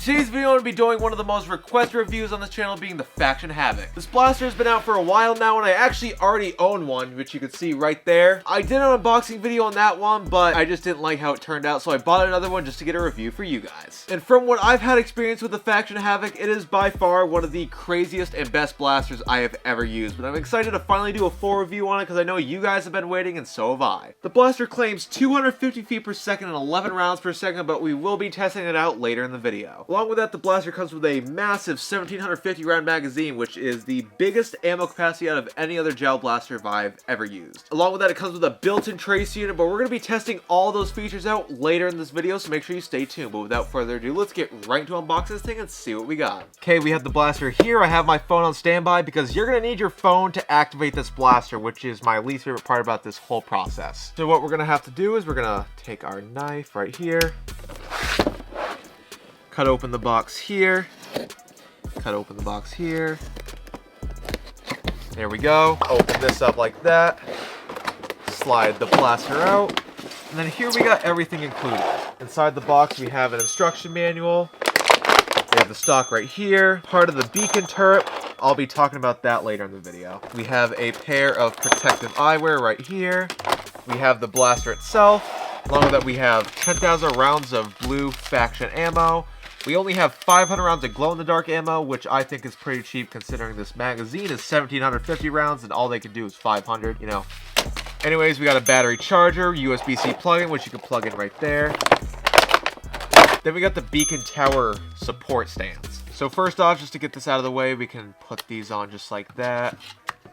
today's video, I'm going to be doing one of the most requested reviews on this channel, being the Faction Havoc. This blaster has been out for a while now, and I actually already own one, which you can see right there. I did an unboxing video on that one, but I just didn't like how it turned out, so I bought another one just to get a review for you guys. And from what I've had experience with the Faction Havoc, it is by far one of the craziest and best blasters I have ever used. But I'm excited to finally do a full review on it because I know you guys have been waiting, and so have I. The blaster claims 250 feet per second and 11 rounds per second, but we will be testing it out later in the video. Along with that, the blaster comes with a massive 1750 round magazine, which is the biggest ammo capacity out of any other gel blaster I've ever used. Along with that, it comes with a built-in trace unit, but we're going to be testing all those features out later in this video, so make sure you stay tuned. But without further ado, let's get right into unboxing this thing and see what we got. Okay, we have the blaster here. I have my phone on standby because you're going to need your phone to activate this blaster, which is my least favorite part about this whole process. So what we're going to have to do is we're going to take our knife right here, cut open the box here, cut open the box here. There we go. Open this up like that. Slide the blaster out. And then here we got everything included. Inside the box we have an instruction manual. We have the stock right here. Part of the beacon turret. I'll be talking about that later in the video. We have a pair of protective eyewear right here. We have the blaster itself. Along with that, we have 10,000 rounds of blue faction ammo. We only have 500 rounds of glow-in-the-dark ammo, which I think is pretty cheap considering this magazine is 1,750 rounds and all they can do is 500, you know. Anyways, we got a battery charger, USB-C plug-in, which you can plug in right there. Then we got the beacon tower support stands. So first off, just to get this out of the way, we can put these on just like that.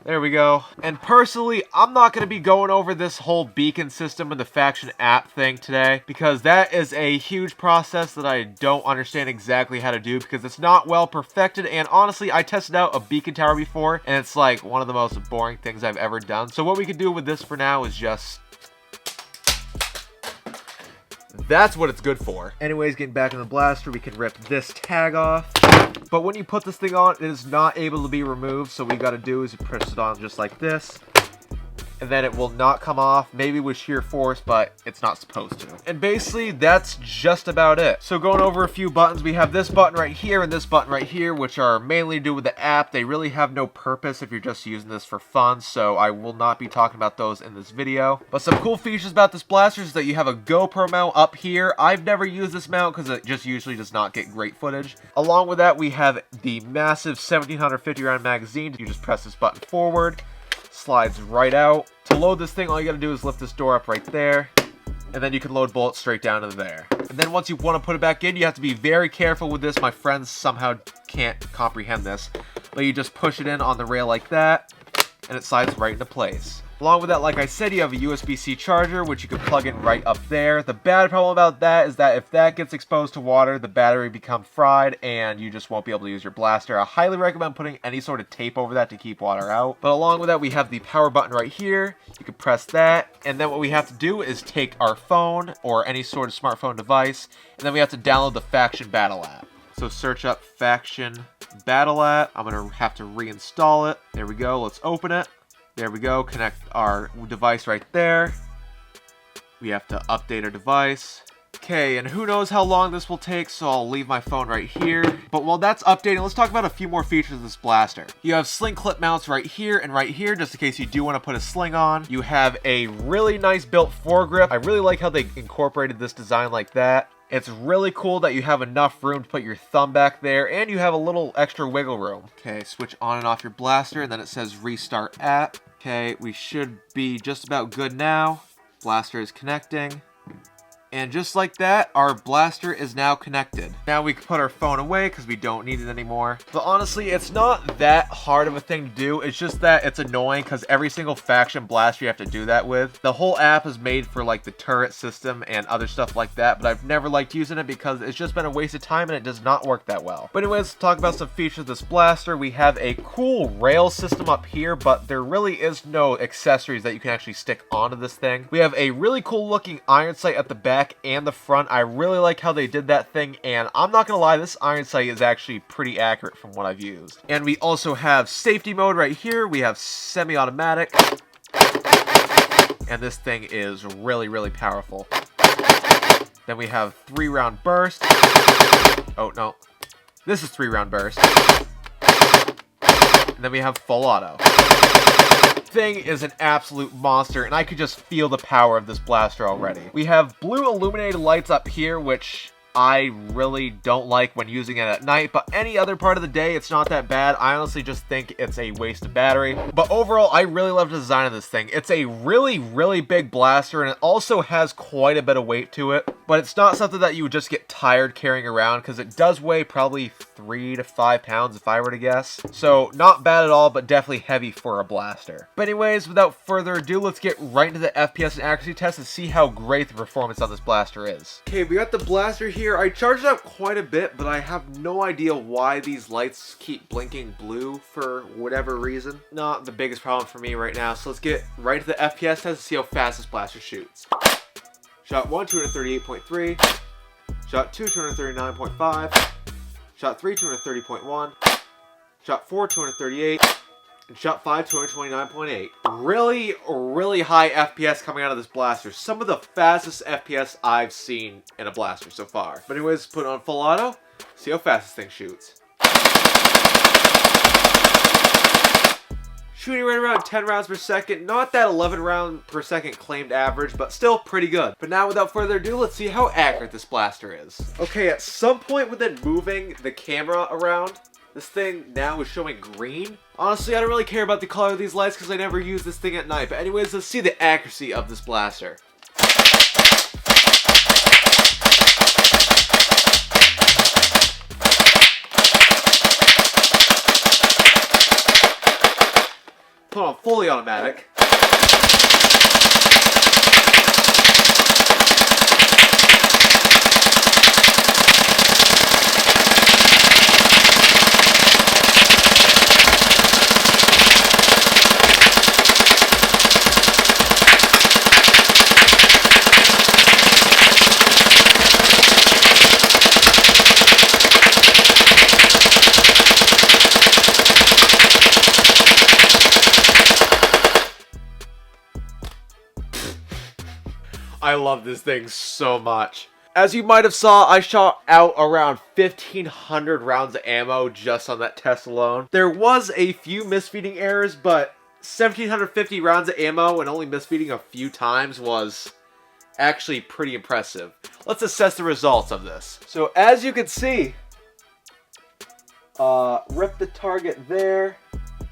There we go. And personally, I'm not going to be going over this whole beacon system and the faction app thing today, because that is a huge process that I don't understand exactly how to do because it's not well perfected. And honestly, I tested out a beacon tower before and it's like one of the most boring things I've ever done. So what we can do with this for now is just... that's what it's good for. Anyways, getting back in the blaster, we can rip this tag off. But when you put this thing on, it is not able to be removed. So what you got to do is you press it on just like this. And then it will not come off, maybe with sheer force, but it's not supposed to. And basically, that's just about it. So going over a few buttons, we have this button right here and this button right here, which are mainly to do with the app. They really have no purpose if you're just using this for fun, so I will not be talking about those in this video. But some cool features about this blaster is that you have a GoPro mount up here. I've never used this mount because it just usually does not get great footage. Along with that, we have the massive 1,750 round magazine. You just press this button forward. Slides right out. To load this thing, all you gotta do is lift this door up right there, and then you can load bullets straight down into there. And then once you want to put it back in, you have to be very careful with this. My friends somehow can't comprehend this, but you just push it in on the rail like that, and it slides right into place. Along with that, like I said, you have a USB-C charger, which you can plug in right up there. The bad problem about that is that if that gets exposed to water, the battery becomes fried, and you just won't be able to use your blaster. I highly recommend putting any sort of tape over that to keep water out. But along with that, we have the power button right here. You can press that, and then what we have to do is take our phone or any sort of smartphone device, and then we have to download the Faction Battle app. So search up Faction Battle app. I'm going to have to reinstall it. There we go. Let's open it. There we go, connect our device right there. We have to update our device. Okay, and who knows how long this will take, so I'll leave my phone right here. But while that's updating, let's talk about a few more features of this blaster. You have sling clip mounts right here and right here, just in case you do want to put a sling on. You have a really nice built foregrip. I really like how they incorporated this design like that. It's really cool that you have enough room to put your thumb back there, and you have a little extra wiggle room. Okay, switch on and off your blaster, and then it says restart app. Okay, we should be just about good now. Blaster is connecting. And just like that, our blaster is now connected. Now we can put our phone away because we don't need it anymore. But honestly, it's not that hard of a thing to do. It's just that it's annoying because every single faction blaster you have to do that with. The whole app is made for like the turret system and other stuff like that, but I've never liked using it because it's just been a waste of time and it does not work that well. But anyways, let's talk about some features of this blaster. We have a cool rail system up here, but there really is no accessories that you can actually stick onto this thing. We have a really cool looking iron sight at the back and the front. I really like how they did that thing, and I'm not gonna lie, this iron sight is actually pretty accurate from what I've used. And we also have safety mode right here. We have semi-automatic, and this thing is really, really powerful. Then we have 3-round burst, Oh, no. This is 3-round burst. And then we have full auto. Thing is an absolute monster, and I could just feel the power of this blaster already. We have blue illuminated lights up here, which I really don't like when using it at night, but any other part of the day, it's not that bad. I honestly just think it's a waste of battery. But overall, I really love the design of this thing. It's a really, really big blaster, and it also has quite a bit of weight to it. But it's not something that you would just get tired carrying around, because it does weigh probably 3 to 5 pounds if I were to guess. So not bad at all, but definitely heavy for a blaster. But anyways, without further ado, let's get right into the FPS and accuracy test and see how great the performance on this blaster is. Okay, we got the blaster here. I charged it up quite a bit, but I have no idea why these lights keep blinking blue for whatever reason. Not the biggest problem for me right now, so let's get right to the FPS test and see how fast this blaster shoots. Shot 1, 238.3. Shot 2, 239.5. Shot 3, 230.1. Shot 4, 238. And shot 5, 229.8. Really, really high FPS coming out of this blaster. Some of the fastest FPS I've seen in a blaster so far. But anyways, put it on full auto. See how fast this thing shoots. Shooting right around 10 rounds per second. Not that 11 round per second claimed average, but still pretty good. But now without further ado, let's see how accurate this blaster is. Okay, at some point within moving the camera around, this thing now is showing green. Honestly, I don't really care about the color of these lights because I never use this thing at night. But anyways, let's see the accuracy of this blaster. Put on fully automatic. I love this thing so much. As you might have saw, I shot out around 1,500 rounds of ammo just on that test alone. There was a few misfeeding errors, but 1,750 rounds of ammo and only misfeeding a few times was actually pretty impressive. Let's assess the results of this. So as you can see, rip the target there,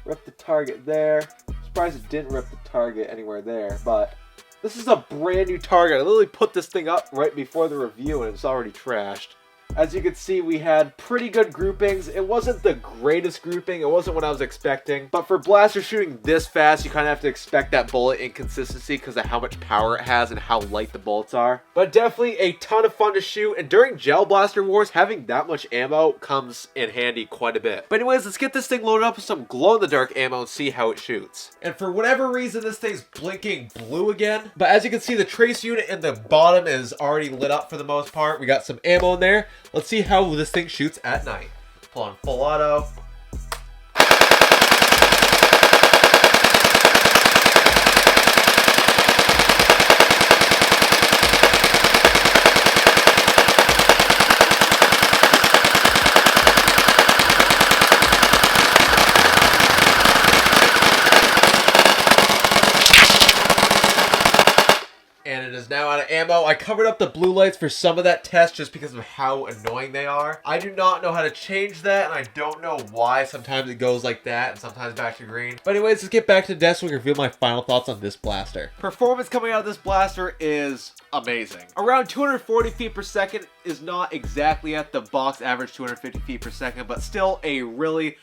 rip the target there. Surprised it didn't rip the target anywhere there, but this is a brand new target. I literally put this thing up right before the review and it's already trashed. As you can see, we had pretty good groupings. It wasn't the greatest grouping. It wasn't what I was expecting. But for blaster shooting this fast, you kind of have to expect that bullet inconsistency because of how much power it has and how light the bullets are. But definitely a ton of fun to shoot. And during Gel Blaster Wars, having that much ammo comes in handy quite a bit. But anyways, let's get this thing loaded up with some glow-in-the-dark ammo and see how it shoots. And for whatever reason, this thing's blinking blue again. But as you can see, the trace unit in the bottom is already lit up for the most part. We got some ammo in there. Let's see how this thing shoots at night. Pull on full auto. And it is now out of ammo. I covered up the blue lights for some of that test just because of how annoying they are. I do not know how to change that, and I don't know why sometimes it goes like that and sometimes back to green. But anyways, let's get back to the desk so we can reveal my final thoughts on this blaster. Performance coming out of this blaster is amazing. Around 240 feet per second is not exactly at the box average 250 feet per second, but still a really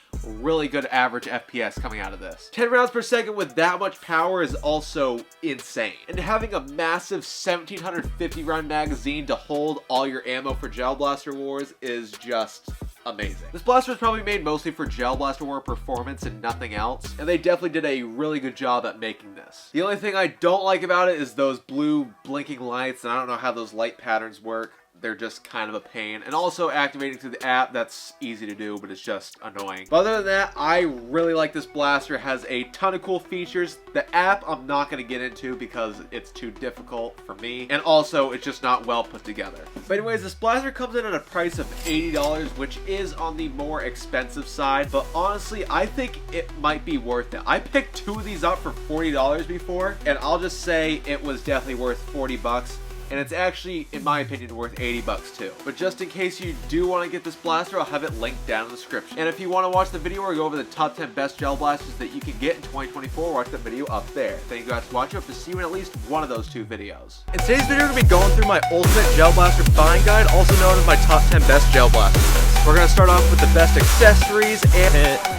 good average FPS coming out of this. 10 rounds per second with that much power is also insane. And having a massive 1,750 round magazine to hold all your ammo for Gel Blaster Wars is just amazing. This blaster was probably made mostly for Gel Blaster War performance and nothing else, and they definitely did a really good job at making this. The only thing I don't like about it is those blue blinking lights, and I don't know how those light patterns work. they're just kind of a pain. And also activating through the app, that's easy to do, but it's just annoying. But other than that, I really like this blaster. It has a ton of cool features. The app I'm not going to get into because it's too difficult for me. And also, it's just not well put together. But anyways, this blaster comes in at a price of $80, which is on the more expensive side. But honestly, I think it might be worth it. I picked 2 of these up for $40 before, and I'll just say it was definitely worth 40 bucks. And it's actually, in my opinion, worth 80 bucks too. But just in case you do want to get this blaster, I'll have it linked down in the description. And if you want to watch the video where we go over the top 10 best gel blasters that you can get in 2024, watch the video up there. Thank you guys for watching. I hope to see you in at least one of those 2 videos. In today's video, we're going to be going through my ultimate gel blaster buying guide, also known as my top 10 best gel blasters. We're going to start off with the best accessories and